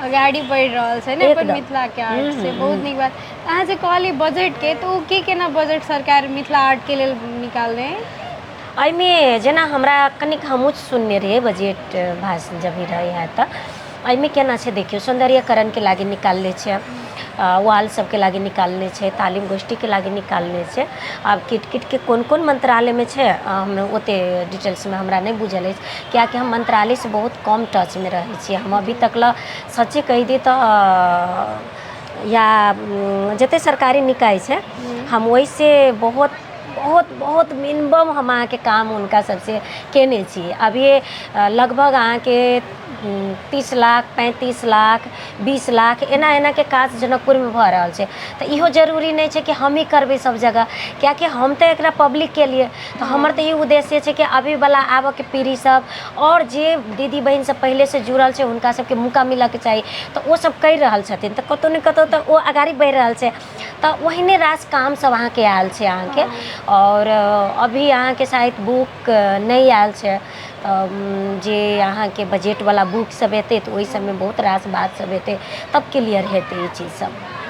अगाडि बढ़ि रहल छै ने अपन एकदम। मिथिला के आर्ट से, बहुत नीक बात। अहाँ जे कहली बजट के, तो के केना बजट सरकार मिथिला आर्ट के लेल निकालने है? एहिमे जेना हमरा कनिक हमहूँ सुनने रहिए बजट भाषण जब भी रहे है तऽ एहिमे केना छै देखियो, सौंदर्यकरण के लागी निकालने छै, वाल सबके लागी निकालने छै, तालीम गोष्ठी के लागी निकालने छै। आब किट किट के कोन कोन मंत्रालय में छै हम ओते डिटेल्स में हमरा नहीं बुझल है, कियाकि हम मंत्रालय से बहुत कम टच में रहे छी। हम अभी तक ला सच्चे कही दी तो या जते सरकारी निकाय छै हम वही से बहुत बहुत बहुत मिनिमम हम अहाँ के काम उनका सबसे केने छी। अभी लगभग अहाँ के 30 लाख 35 लाख 20 लाख एना एना के काज जनकपुर में भऽ रहल छै। तो इहो जरूरी नहीं छै कि हम ही करबे सब जगह, कियाकि हम तो एकरा पब्लिक के लिए, तो हमर तो ये उद्देश्य छै कि अभी वाला आबऽ के पीढ़ी सब और जे दीदी बहन सब पहले से जुड़ल छै हुनका सबके मौका मिलऽ के चाहिए। तो वो सब कर रहल छथिन, तो कतौ न कतौ तो वो आगाड़ी बढ़ि रहल छै। तो ओहिने रास काम सब अहाँ के आयल छै अहाँ के। और अभी अहाँ के शायद बुक नहीं आयल छै, जे अहाँ के बजट वाला बुक सब एतै तो ओहि सब में बहुत रास बात सब एतै, तब क्लियर हेतै ये चीज सब।